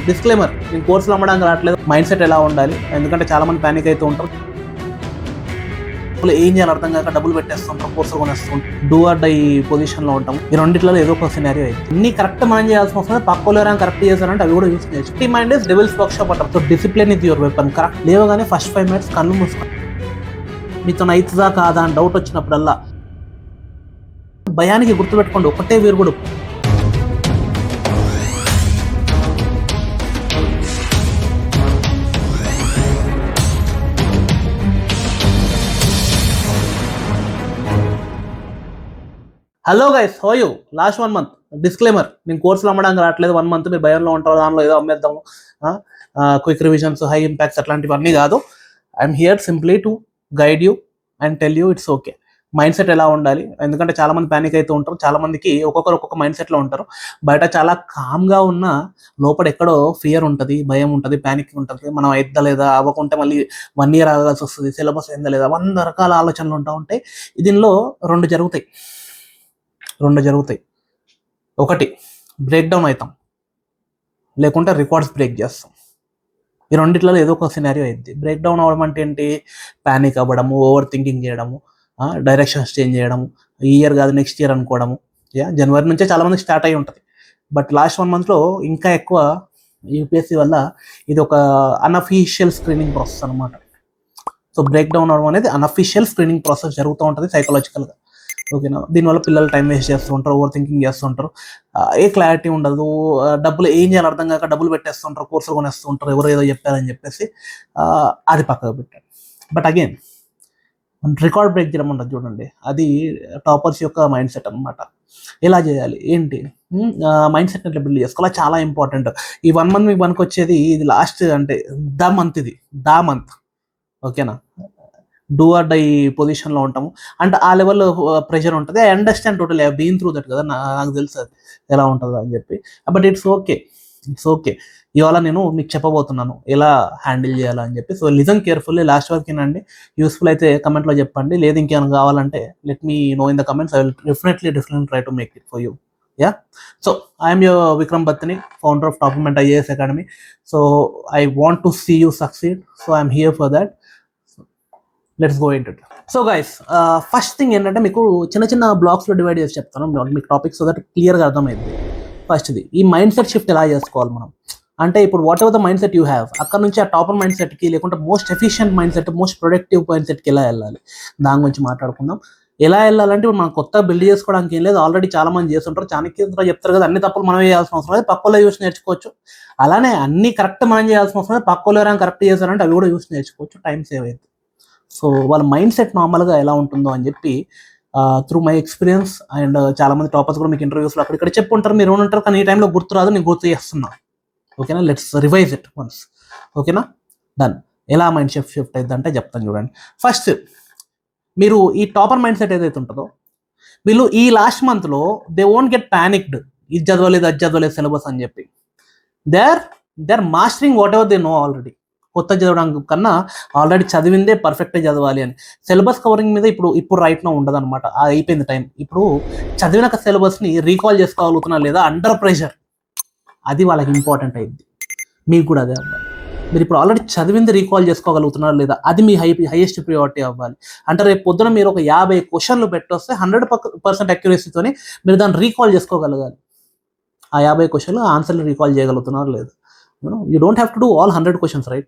Disclaimer, నేను కోర్సులు అమ్మడానికి రావట్లేదు. మైండ్ సెట్ ఎలా ఉండాలి, ఎందుకంటే చాలా మంది ప్యానిక్ అవుతూ ఉంటారు. ఏం చేయాలి అర్థం కాక డబ్బులు పెట్టేస్తుంటారు, కోర్సులు కొనేస్తుంటారు, డూ ఆర్ డై పొజిషన్లో ఉంటాం. ఈ రెండిట్లో ఏదో ఒక సినారియో అయితే అన్ని కరెక్ట్ మనం చేయాల్సిన అవసరం. పక్కలో కరెక్ట్ చేశారంటే అవి కూడా యూస్ చేయొచ్చు. ఈ mind is devil's workshop అంటారు. So discipline is your weapon. Correct లేవగానే ఫస్ట్ 5 minutes కళ్ళు మూసుకోండి. మీతో అవుతుందా కాదా అని డౌట్ వచ్చినప్పుడల్లా భయానికి గుర్తుపెట్టుకోండి ఒకటే వీరుగుడు. Hello guys, how you? Last 1 month disclaimer, నేను కోర్సులు అమ్మడానికి రావట్లేదు. 1 month మీరు భయంలో ఉంటారు, దానిలో ఏదో అమ్మేద్దాము, క్విక్ రివిజన్స్, హై ఇంపాక్ట్స్ అట్లాంటివన్నీ కాదు. I'm here simply to guide you and tell you it's okay. Mind set ఎలా ఉండాలి, ఎందుకంటే చాలా మంది ప్యానిక్ అవుతూ ఉంటారు. చాలా మందికి ఒక్కొక్క మైండ్ సెట్లో ఉంటారు. బయట చాలా కామ్గా ఉన్న లోపల ఎక్కడో ఫియర్ ఉంటుంది, భయం ఉంటుంది, ప్యానిక్ ఉంటుంది. మనం అయిద్దా లేదా, అవ్వకుంటే మళ్ళీ 1 year ఆగాల్సి వస్తుంది, సిలబస్ అయిందా లేదా, 100 రకాల ఆలోచనలు ఉంటా ఉంటాయి. దీనిలో రెండు జరుగుతాయి. ఒకటి, బ్రేక్ డౌన్ అవుతాం, లేకుంటే రికార్డ్స్ బ్రేక్ చేస్తాం. ఈ రెండిట్లో ఏదో ఒక సినారియో అయింది. బ్రేక్ డౌన్ అవ్వడం అంటే ఏంటి? ప్యానిక్ అవ్వడము, ఓవర్ థింకింగ్ చేయడము, డైరెక్షన్స్ చేంజ్ చేయడము, ఈ ఇయర్ కాదు నెక్స్ట్ ఇయర్ అనుకోవడము. జనవరి నుంచే చాలా మందికి స్టార్ట్ అయ్యి ఉంటుంది. బట్ లాస్ట్ 1 monthలో ఇంకా ఎక్కువ యూపీఎస్సీ వల్ల ఇది ఒక అన్అఫీషియల్ స్క్రీనింగ్ ప్రాసెస్ అనమాట. సో బ్రేక్ డౌన్ అవ్వడం అనేది అన్అఫీషియల్ స్క్రీనింగ్ ప్రాసెస్ జరుగుతూ ఉంటుంది సైకలాజికల్గా. ఓకేనా? దీనివల్ల పిల్లలు టైం వేస్ట్ చేస్తుంటారు, ఓవర్ థింకింగ్ చేస్తుంటారు, ఏ క్లారిటీ ఉండదు, డబ్బులు ఏం చేయాలి అర్థం కాక డబ్బులు పెట్టేస్తుంటారు, కోర్సులు కొనేస్తుంటారు, ఎవరు ఏదో చెప్పారని చెప్పేసి. అది పక్కకు పెట్టాడు. బట్ అగైన్ రికార్డ్ బ్రేక్ చేయడం ఉంటుంది చూడండి, అది టాపర్స్ యొక్క మైండ్ సెట్ అనమాట. ఎలా చేయాలి ఏంటి, మైండ్ సెట్ ఎట్లా బిల్డ్ చేసుకోవాలి, చాలా ఇంపార్టెంట్. ఈ 1 month మీకు పనికి వచ్చేది ఇది. లాస్ట్ అంటే ద మంత్ ఓకేనా? డూ ఆర్ డై పొజిషన్లో ఉంటాము అంటే ఆ లెవెల్లో ప్రెషర్ ఉంటుంది. I understand total, I been through that కదా, నాకు తెలుసు అది ఎలా ఉంటుందో అని చెప్పి. But it's okay. ఇవాళ నేను మీకు చెప్పబోతున్నాను ఎలా హ్యాండిల్ చేయాలని చెప్పి. సో లిజన్ కేర్ఫుల్లీ, లాస్ట్ వరకు వినండి. యూస్ఫుల్ అయితే కమెంట్లో చెప్పండి, లేదు ఇంకేమైనా కావాలంటే let me know in the comments. I will definitely try to make it for you. Yeah. So I am your Vikram Battani, founder of Topperment IAS Academy. So I want to see you succeed. So I am here for that. Let's go into it. So guys, first thing ఏంటంటే మీకు చిన్న బ్లాక్స్లో divide చేసి చెప్తాను మీకు topics, so that క్లియర్గా అర్థమైంది. ఫస్ట్ది, ఈ మైండ్ సెట్ షిఫ్ట్ ఎలా చేసుకోవాలి మనం అంటే, ఇప్పుడు what ever the mind set you have, అక్కడ నుంచి ఆ టాపర్ మైండ్ సెట్కి, లేకుంటే most efficient mind set, most productive mind సెట్కి ఎలా వెళ్ళాలి, దాని గురించి మాట్లాడుకుందాం. ఎలా వెళ్ళాలంటే ఇప్పుడు మనం కొత్తగా బిల్డ్ చేసుకోవడానికి ఏం లేదు, ఆల్రెడీ చాలా మంది చేస్తుంటారు. చాణక్యంతో చెప్తారు కదా, అన్ని తప్పులు మనం చేయాల్సిన అవసరం లేదు, పక్కలో చూసి నేర్చుకోవచ్చు. అలానే అన్ని కరెక్ట్ మనం చేయాల్సిన అవసరం లేదు, పక్కలో ఎవరైనా కరెక్ట్ చేశారంటే అవి కూడా చూసి నేర్చుకోవచ్చు, టైం సేవ్ అయింది. సో వాళ్ళ మైండ్ సెట్ నార్మల్గా ఎలా ఉంటుందో అని చెప్పి త్రూ మై ఎక్స్పీరియన్స్ అండ్ చాలామంది టాపర్స్ కూడా మీకు ఇంటర్వ్యూస్లో అక్కడ చెప్పుంటారు, మీరు ఉంటారు, కానీ ఈ టైంలో గుర్తురాదు, నేను గుర్తు చేస్తున్నా. ఓకేనా? Let's revise it once. ఓకేనా? డన్. ఎలా మైండ్ షిఫ్ట్ అయింది అంటే చెప్తాను చూడండి. ఫస్ట్, మీరు ఈ టాపర్ మైండ్ సెట్ ఏదైతే ఉంటుందో, వీళ్ళు ఈ లాస్ట్ మంత్లో దే వోంట్ గెట్ ప్యానిక్డ్, ఇది చదవలేదు అది చదవలేదు సిలబస్ అని చెప్పి. They are mastering what ever they know already. కొత్త చదవడం కన్నా ఆల్రెడీ చదివిందే పర్ఫెక్ట్గా చదవాలి అని. సిలబస్ కవరింగ్ మీద ఇప్పుడు రైట్నో ఉండదు అనమాట, అయిపోయింది టైం. ఇప్పుడు చదివిన సిలబస్ని రీకాల్ చేసుకోగలుగుతున్నా లేదా అండర్ ప్రెషర్, అది వాళ్ళకి ఇంపార్టెంట్ అయింది. మీకు కూడా అదే అవ్వాలి. మీరు ఇప్పుడు ఆల్రెడీ చదివింది రీకాల్ చేసుకోగలుగుతున్నారు లేదా, అది మీ హైయెస్ట్ ప్రియారిటీ అవ్వాలి. అంటే రేపు పొద్దున మీరు ఒక 50 questions పెట్టొస్తే 100% అక్యురసీతోని మీరు దాన్ని రీకాల్ చేసుకోగలగాలి. ఆ 50 questions ఆన్సర్లు రీకాల్ చేయగలుగుతున్నారు లేదా. You don't have to do all 100 questions, right?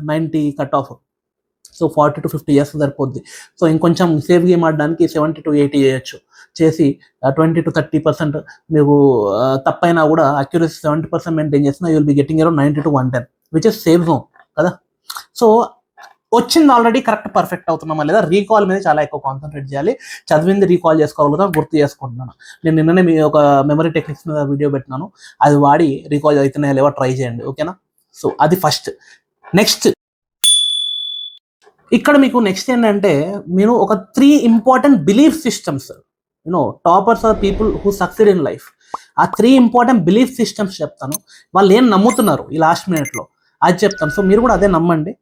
90 cut off. So 40 to 50 years సరిపోద్ది. సో ఇంకొంచెం సేఫ్ గేమ్ ఆడడానికి 70 to 80 చేయొచ్చు. చేసి 20 to 30% మీకు తప్పైనా కూడా అక్యురసీ 70% మెయింటైన్ చేసినా you will be getting around 90 to 110, which is safe zone కదా. సో వచ్చింది ఆల్రెడీ కరెక్ట్ పర్ఫెక్ట్ అవుతున్నామా లేదా, రీకాల్ మీద చాలా ఎక్కువ కాన్సన్ట్రేట్ చేయాలి. చదివింది రీకాల్ చేసుకోగలుగుతాం, గుర్తు చేసుకుంటున్నాను. నేను నిన్ననే మీ ఒక మెమరీ టెక్నిక్స్ మీద వీడియో పెట్టినాను, అది వాడి రీకాల్ అవుతున్నాయా లేవో ట్రై చేయండి. ఓకేనా? సో అది ఫస్ట్. నెక్స్ట్, ఇక్కడ మీకు నెక్స్ట్ ఏంటంటే, మీరు ఒక 3 important belief systems, toppers are people who succeed in life, ఆ 3 important బిలీఫ్ సిస్టమ్స్ చెప్తాను. వాళ్ళు ఏం నమ్ముతున్నారు ఈ లాస్ట్ మినిట్లో అది చెప్తాను. సో మీరు కూడా అదే నమ్మండి.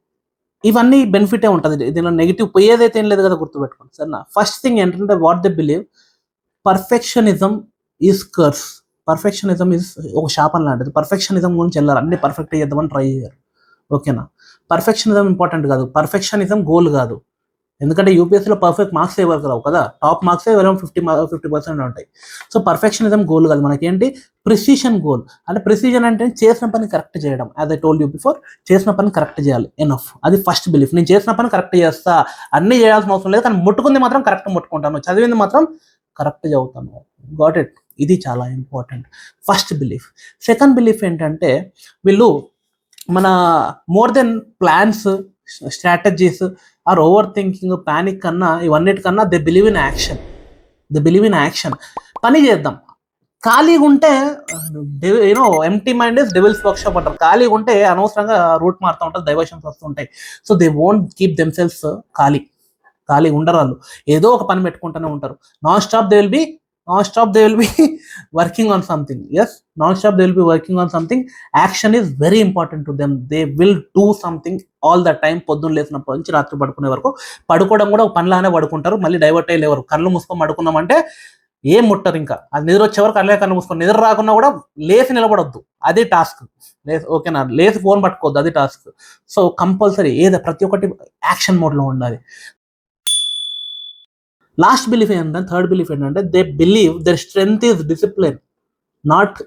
ఇవన్నీ బెనిఫిటే ఉంటుంది, దీనిలో నెగిటివ్ పోయేదైతే ఏం లేదు కదా, గుర్తుపెట్టుకోండి సరేనా. ఫస్ట్ థింగ్ ఏంటంటే, what they believe, perfectionism is curse. Perfectionism is ఒక శాపం లాంటిది. పర్ఫెక్షనిజం గురించి వెళ్ళారు, అన్ని పర్ఫెక్ట్ చేద్దామని ట్రై చేయరు. ఓకేనా? పర్ఫెక్షనిజం ఇంపార్టెంట్ కాదు, పర్ఫెక్షనిజం గోల్ కాదు. ఎందుకంటే యూపీఎస్సీలో పర్ఫెక్ట్ మార్క్స్ ఎవరికి రావు కదా, టాప్ మార్క్సే అరౌండ్ 50% ఉంటాయి. సో పర్ఫెక్షనిజం గోల్ కాదు, మనకేంటి ప్రిసిషన్ గోల్. అంటే ప్రిసిషన్ అంటే చేసిన పని కరెక్ట్ చేయడం. As I told you before, చేసిన పని కరెక్ట్ చేయాలి, ఎనఫ్. అది ఫస్ట్ బిలీఫ్. నేను చేసిన పని కరెక్ట్ చేస్తా, అన్ని చేయాల్సిన అవసరం లేదు, కానీ ముట్టుకుంది మాత్రం కరెక్ట్ ముట్టుకుంటాను, చదివింది మాత్రం కరెక్ట్ చదువుతాను. Got it? ఇది చాలా important, first belief. Second belief ఏంటంటే, వీళ్ళు మన more than plans, strategies or over thinking, panic కన్నా, ఇవన్నిటికన్నా they believe in action. They believe in action. పని చేద్దాం. ఖాళీగా ఉంటే you know empty mind is devil's workshop అంటారు. ఖాళీగా ఉంటే అనవసరంగా రూట్ మారుతూ ఉంటారు, డైవర్షన్స్ వస్తుంటాయి. So they won't keep themselves ఖాళీ ఉండరు వాళ్ళు, ఏదో ఒక పని పెట్టుకుంటూనే ఉంటారు. Non stop they will be working on something. Yes, non stop they will be working on something. Action is very important to them. They will do something all the time. పొద్దున్న లేసినప్పటి నుంచి రాత్రి పడుకునే వరకు. పడుకోవడం కూడా ఒక పనిలానే పడుకుంటారు, మళ్ళీ డైవర్ట్ అయ్యేవారు. కళ్ళు మూసుకొని పడుకున్నామంటే ఏం ముట్టరు. ఇంకా అది నిద్ర వచ్చే వరకు కళ్ళు మూసుకొని, నిద్ర రాకున్నా కూడా లేచి నిలబడొద్దు, అది టాస్క్. ఓకేనా? లేచి ఫోన్ పట్టుకోవద్దు, అది టాస్క్. సో కంపల్సరీ ప్రతి ఒక్కటి యాక్షన్ మోడ్లో ఉండాలి. లాస్ట్ బిలీఫ్ ఏంటంటే, థర్డ్ బిలీఫ్ ఏంటంటే, they believe their strength is discipline, not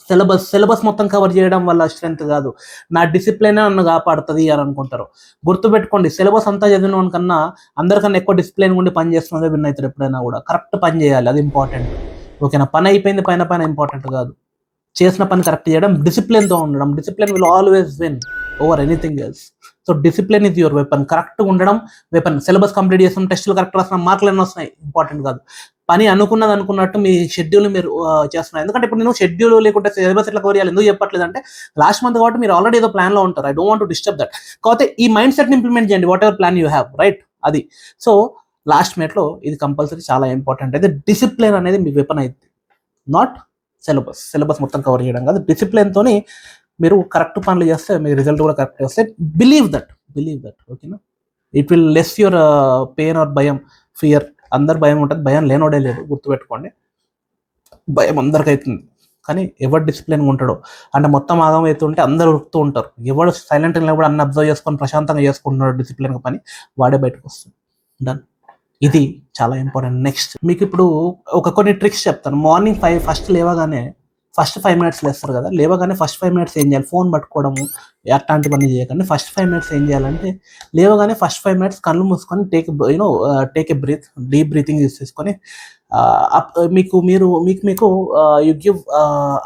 syllabus మొత్తం కవర్ చేయడం వల్ల స్ట్రెంగ్త్ కాదు, నా డిసిప్లినే నన్ను కాపాడుతుంది అని అనుకుంటారు. గుర్తుపెట్టుకోండి, సిలబస్ అంతా చదివిన కన్నా అందరికన్నా ఎక్కువ డిసిప్లిన్ ఉండి పని చేస్తున్నదే విన్ అవుతారు. ఎప్పుడైనా కూడా కరెక్ట్ పని చేయాలి, అది ఇంపార్టెంట్. ఓకేనా? పని అయిపోయింది, పైన ఇంపార్టెంట్ కాదు, చేసిన పని కరెక్ట్ చేయడం, డిసిప్లిన్తో ఉండడం. Discipline will always win over anything else. So discipline is your weapon. కరెక్ట్గా ఉండడం వెపన్. సిలబస్ కంప్లీట్ చేస్తాం, టెస్టులు కరెక్ట్ రాస్తున్నాం, మార్కులు ఎన్ని వస్తున్నాయి ఇంపార్టెంట్ కాదు. పని అనుకున్నట్టు మీ షెడ్యూల్ మీరు చేస్తున్నారు. ఎందుకంటే ఇప్పుడు నేను షెడ్యూల్ లేకుంటే సిలబస్ ఎట్లా కవర్ చేయాలి ఎందుకు చెప్పట్లేదు అంటే, లాస్ట్ మంత్ కాబట్టి మీరు ఆల్రెడీ ఏదో ప్లాన్లో ఉంటారు. I don't want to disturb that. కాకపోతే ఈ మైండ్ సెట్ని ఇంప్లిమెంట్ చేయండి, what ever plan you have, right? అది. సో లాస్ట్ మినిట్లో ఇది కంపల్సరీ చాలా ఇంపార్టెంట్. అయితే డిసిప్లిన్ అనేది మీ వెపన్ అయితే, నాట్ సిలబస్ మొత్తం కవర్ చేయడం కాదు. డిసిప్లిన్తోని మీరు కరెక్ట్ పనులు చేస్తే మీ రిజల్ట్ కూడా కరెక్ట్ వస్తే బిలీవ్ దట్. ఓకేనా? It will less your pain or భయం, ఫియర్. అందరు భయం ఉంటుంది, భయం లేనోడే లేదు, గుర్తుపెట్టుకోండి. భయం అందరికి అవుతుంది, కానీ ఎవరు డిసిప్లిన్గా ఉంటాడో, అంటే మొత్తం ఆగం అవుతుంటే అందరు ఉరుకుతూ ఉంటారు. ఎవరు సైలెంట్గా కూడా అన్ని అబ్జర్వ్ చేసుకొని ప్రశాంతంగా చేసుకుంటున్నాడు డిసిప్లిన్గా పని, వాడే బయటకు వస్తుంది. డన్. ఇది చాలా ఇంపార్టెంట్. నెక్స్ట్ మీకు ఇప్పుడు కొన్ని ట్రిక్స్ చెప్తాను. మార్నింగ్ ఫస్ట్ లేవగానే ఫస్ట్ 5 minutes లేస్తారు కదా, లేవగానే ఫస్ట్ 5 minutes ఏం చేయాలి? ఫోన్ పట్టుకోవడము అట్లాంటివన్నీ చేయకండి. ఫస్ట్ 5 minutes ఏం చేయాలంటే, లేవగానే ఫస్ట్ 5 minutes కళ్ళు మూసుకొని take a breath, deep breathing use చేసుకొని మీకు you give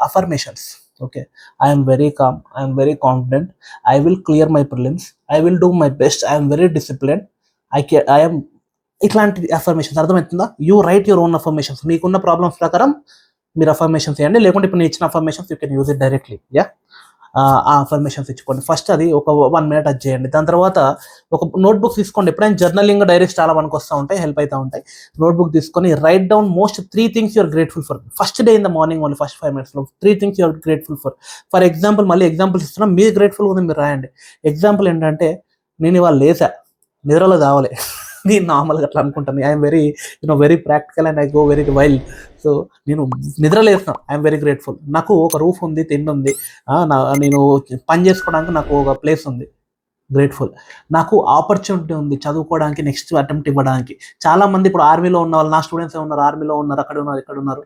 affirmations. Okay, I'm very calm, I'm very confident, I will clear my prelims, I will do my best, I'm very discipline, I'm. ఇట్లాంటి affirmations అర్థమవుతుందా? You write your own affirmations. మీకున్న problems ప్రకారం మీరు affirmations చేయండి, లేకుంటే ఇప్పుడు నేను ఇచ్చిన affirmations you can use it directly. ఆ అఫర్మేషన్స్ ఇచ్చుకోండి. ఫస్ట్ అది ఒక 1 minute అది చేయండి. దాని తర్వాత ఒక నోట్బుక్ తీసుకోండి. ఎప్పుడైనా జర్నలింగ్ డైరీస్ చాలా మనకు వస్తూ ఉంటాయి, హెల్ప్ అవుతూ ఉంటాయి. నోట్బుక్ తీసుకొని write down most 3 things you're grateful for. First day in the morning only, first 5 minutes 3 things you're grateful for. For example, మళ్ళీ ఎగ్జాంపుల్స్ ఇస్తున్నాం, మీరు గ్రేట్ఫుల్గా ఉంది మీరు రాయండి. ఎగ్జాంపుల్ ఏంటంటే, నేను ఇవాళ లేసా, నిద్రలో దావలే, నేను నార్మల్గా అట్లా అనుకుంటాను. I'm very practical and I go very wild. So నేను నిద్రలేస్తాను, ఐఎమ్ వెరీ గ్రేట్ఫుల్. నాకు ఒక రూఫ్ ఉంది, తిండి ఉంది, నేను పని చేసుకోవడానికి నాకు ఒక ప్లేస్ ఉంది, గ్రేట్ఫుల్. నాకు ఆపర్చునిటీ ఉంది చదువుకోవడానికి, నెక్స్ట్ అటెంప్ట్ ఇవ్వడానికి. చాలా మంది ఇప్పుడు ఆర్మీలో ఉన్న వాళ్ళు, నా స్టూడెంట్స్ ఉన్నారు, ఆర్మీలో ఉన్నారు, అక్కడ ఉన్నారు, ఇక్కడ ఉన్నారు.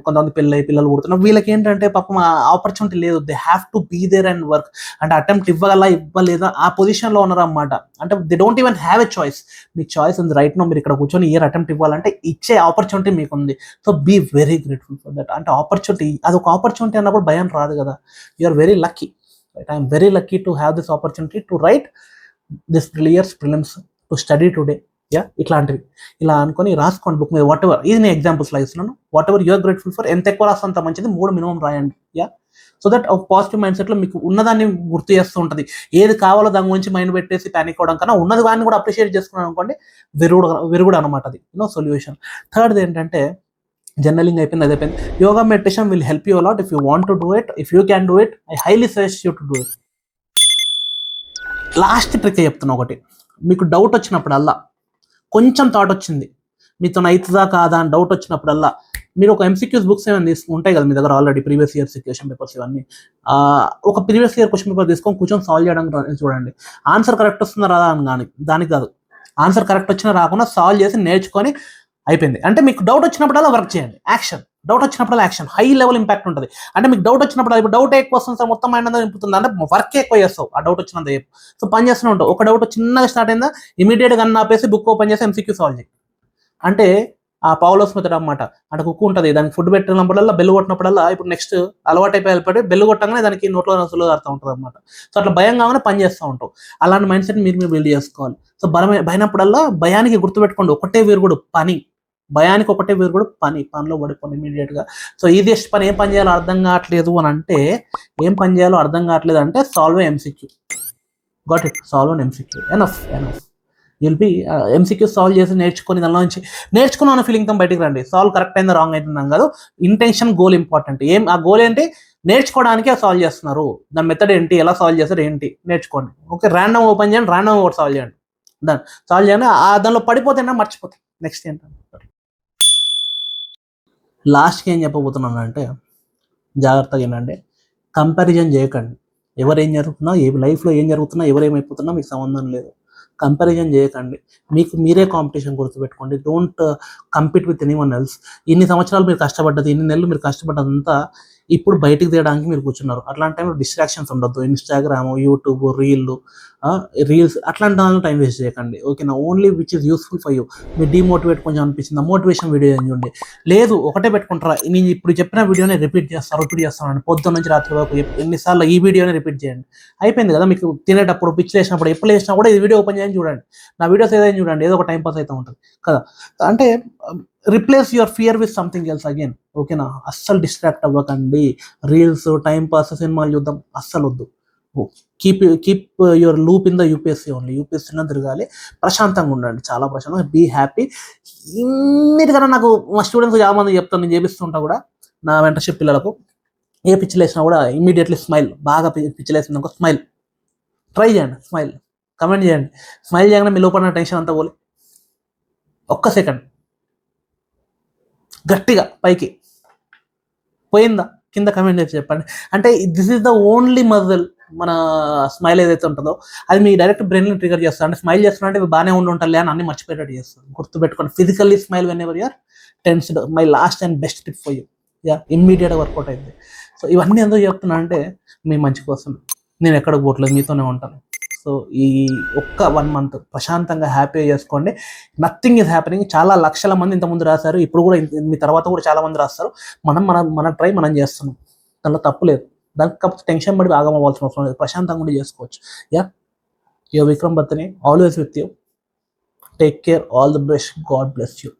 కొంతమంది పిల్లలు పుడుతున్నారు. వీళ్ళకి ఏంటంటే పాపం ఆపర్చునిటీ లేదు. They have to be there and work. అంటే అటెంప్ట్ ఇవ్వలేదా ఆ పొజిషన్లో ఉన్నారు అన్నమాట. అంటే they don't even have a choice. మీకు చాయిస్ ఉంది రైట్ నో. మీరు ఇక్కడ కూర్చొని అటెంప్ట్ ఇవ్వాలంటే ఇచ్చే ఆపర్చునిటీ మీకు ఉంది. So be very grateful for that. అంటే ఆపర్చునిటీ, అదొక ఆపర్చునిటీ అన్నప్పుడు భయం రాదు కదా. You are very lucky. Right? I am very lucky to have this opportunity to write this year's prelims, to study today. ఇట్లాంటివి ఇలా అనుకొని రాసుకోండి బుక్ మీద. వాట్ ఎవర్, ఇది నేను ఎగ్జాంపుల్స్ లా ఇస్తున్నాను. What ever you're grateful for, ఎంత ఎక్కువ రాస్తే అంత మంచిది. 3 minimum రాయండి. సో దట్ ఒక పాజిటివ్ మైండ్ సెట్లో మీకు ఉన్నదాన్ని గుర్తు చేస్తూ ఉంటుంది. ఏది కావాలో దాని గురించి మైండ్ పెట్టేసి ప్యానిక్ అవ్వడం కన్నా ఉన్నది దాన్ని కూడా అప్రిషియేట్ చేసుకున్నాను అనుకోండి, విరుగుడు అనమాట అది. సొల్యూషన్. థర్డ్ ఏంటంటే, జర్నలింగ్ అయిపోయింది, అది అయిపోయింది. Yoga meditation will help you a lot. If you want to do it, if you can do it, I highly suggest you to do it. Last trick చెప్తున్నా ఒకటి. మీకు డౌట్ వచ్చినప్పుడల్లా, కొంచెం థాట్ వచ్చింది, మీతో అవుతుందా కాదా అని డౌట్ వచ్చినప్పుడల్లా, మీరు ఒక ఎంసీక్యూస్ బుక్స్ ఏమైనా ఉంటాయి కదా మీ దగ్గర already, previous year question papers ఇవన్నీ, ఒక ప్రీవియస్ ఇయర్ క్వశ్చన్ పేపర్ తీసుకొని కూర్చొని సాల్వ్ చేయడానికి చూడండి. ఆన్సర్ కరెక్ట్ వస్తుందా రాదా అని కానీ దానికి కాదు, ఆన్సర్ కరెక్ట్ వచ్చినా రాకుండా సాల్వ్ చేసి నేర్చుకొని అయిపోయింది. అంటే మీకు డౌట్ వచ్చినప్పుడల్లా వర్క్ చేయండి, యాక్షన్. డౌట్ వచ్చినప్పుడల్లా యాక్షన్, హై లెవెల్ ఇంపాక్ట్ ఉంటుంది. అంటే మీకు డౌట్ వచ్చినప్పుడు ఇప్పుడు డౌట్ ఎక్కువ వస్తుంది సార్, మొత్తం మైండ్ అంతా నింపుతుంది అంటే వర్క్ ఎక్కువ చేస్తావు ఆ డౌట్ వచ్చినంత. సో పని చేస్తూనే ఉంటావు. ఒక డౌట్ చిన్నగా స్టార్ట్ అయిందా ఇమీడియట్గా అన్న ఆపేసి బుక్ ఓపెన్ చేసి ఎంసీక్యూ సాల్వ్ చేయి. అంటే ఆ పౌలోస్ మెథడ్ అనమాట. అంటే కుక్కు ఉంటుంది, దానికి ఫుడ్ పెట్టినప్పుడల్లా బెల్లు కొట్టినప్పుడల్లా ఇప్పుడు నెక్స్ట్ అలవాటు అయిపోయి బెల్లు కొట్టగానే దానికి నోట్లో రసులు అర్థం ఉంటుంది అనమాట. సో అట్లా భయం కాగానే పని చేస్తూ ఉంటావు. అలాంటి మైండ్ సెట్ మీరు బిల్డ్ చేసుకోవాలి. సో భయనప్పుడల్లా భయానికి గుర్తుపెట్టుకోండి ఒకటే వీరుగుడు పని, భయానికి ఒకటే వీరుగుడు పనిలో పడిపోండి ఇమీడియట్గా. సో ఈజియెస్ట్ పని ఏం పని చేయాలో అర్థం కావట్లేదు అని అంటే, ఏం పని చేయాలో అర్థం కావట్లేదు అంటే solve MCQ. Got it, solve and MCQ. Enough will be MCQ solve చేసి నేర్చుకొని దానిలో నుంచి నేర్చుకున్న ఫీలింగ్తో బయటికి రండి. సాల్వ్ కరెక్ట్ అయిందా రాంగ్ అవుతుందాం కాదు, ఇంటెన్షన్ గోల్ ఇంపార్టెంట్. ఆ గోల్ ఏంటి, నేర్చుకోవడానికి సాల్వ్ చేస్తున్నారు, దాని మెథడ్ ఏంటి, ఎలా సాల్వ్ చేస్తారు ఏంటి నేర్చుకోండి. ఓకే, ర్యాండమ్ ఓపెన్ చేయండి, ర్యాండమ్ ఒకటి సాల్వ్ చేయండి, దాన్ని సాల్వ్ చేయండి. దానిలో పడిపోతే మర్చిపోతాయి. నెక్స్ట్ ఏంటంటే లాస్ట్కి ఏం చెప్పబోతున్నాను అంటే, జాగ్రత్తగా ఏంటంటే కంపారిజన్ చేయకండి. ఎవరేం జరుగుతున్నా, లైఫ్లో ఏం జరుగుతున్నా, ఎవరేమైపోతున్నా మీకు సంబంధం లేదు. కంపారిజన్ చేయకండి, మీకు మీరే కాంపిటీషన్ గుర్తుపెట్టుకోండి. Don't compete with anyone else. ఇన్ని సంవత్సరాలు మీరు కష్టపడ్డది, ఇన్ని నెలలు మీరు కష్టపడ్డదంతా ఇప్పుడు బయటికి తీయడానికి మీరు కూర్చున్నారు. అట్లాంటి టైంలో డిస్ట్రాక్షన్స్ ఉండొద్దు. ఇన్స్టాగ్రామ్, యూట్యూబ్, రీల్స్ అట్లాంటి దానిలో టైం వేస్ట్ చేయకండి. ఓకేనా, only which is useful for you. మీరు డిమోటివేట్ కొంచెం అనిపించింది, మోటివేషన్ వీడియో చూడండి. లేదు ఒకటే పెట్టుకుంటారా, నేను ఇప్పుడు చెప్పిన వీడియోని రిపీట్ చేస్తాను పొద్దున్న నుంచి రాత్రి వరకు ఎన్నిసార్లు ఈ వీడియోని రిపీట్ చేయండి. అయిపోయింది కదా. మీకు తినేటప్పుడు, పిచ్చి లేసినప్పుడు, ఎప్పుడు లేసినా కూడా ఈ వీడియో ఓపెన్ చేయని చూడండి. నా వీడియోస్ ఏదైనా చూడండి, ఏదో ఒక టైం పాస్ అయితే ఉంటుంది కదా. అంటే replace your fear with something else again. ఓకేనా, అస్సలు డిస్ట్రాక్ట్ అవ్వకండి. రీల్స్, టైం పాస్, సినిమాలు చూద్దాం అస్సలు వద్దు. Keep your loop in the UPSC only. యూపీఎస్సీలో తిరగాలి, ప్రశాంతంగా ఉండండి, చాలా ప్రశాంతంగా, బీ హ్యాపీ. ఇన్నిటికన్నా నాకు మా స్టూడెంట్స్ చాలా మంది చెప్తాను, నేను చేపిస్తుంటా కూడా నా మెంటర్షిప్ పిల్లలకు. ఏ పిచ్చిలేసినా కూడా ఇమీడియట్లీ స్మైల్. బాగా పిచ్చిలేసింది అనుకో స్మైల్, ట్రై చేయండి, స్మైల్, కమెంట్ చేయండి. స్మైల్ చేయగానే మీ లోపల టెన్షన్ అంతా పోలే, ఒక్క సెకండ్ గట్టిగా పైకి పోయిందా కింద కమెంట్ చేసి చెప్పండి. అంటే this is the only muscle. మన స్మైల్ ఏదైతే ఉంటుందో అది మీ డైరెక్ట్ బ్రెయిన్ని ట్రిగర్ చేస్తుంది. అంటే స్మైల్ చేస్తున్నా అంటే బాగానే ఉండాలి అని అన్ని మర్చిపోయేటట్టు చేస్తుంది. గుర్తుపెట్టుకోండి, physically smile when ever you're tensed. My last and best tip for you. ఇమ్మీడియట్గా వర్కౌట్ అయింది. సో ఇవన్నీ ఎందుకు చెప్తున్నా అంటే మీ మంచి కోసం. నేను ఎక్కడికి పోవట్లేదు, మీతోనే ఉంటాను. సో ఈ ఒక్క 1 month ప్రశాంతంగా హ్యాపీగా చేసుకోండి. Nothing is happening. చాలా లక్షల మంది ఇంతకుముందు రాశారు, ఇప్పుడు కూడా మీ తర్వాత కూడా చాలా మంది రాస్తారు. మన ట్రై మనం చేస్తున్నాం, దానిలో తప్పు లేదు. దానికి కాకపోతే టెన్షన్ పడి ఆగం అవ్వాల్సిన అవసరం లేదు, ప్రశాంతంగా కూడా చేసుకోవచ్చు. యువర్ విక్రమ్ బర్తని, always with you. Take care, all the best, God bless you.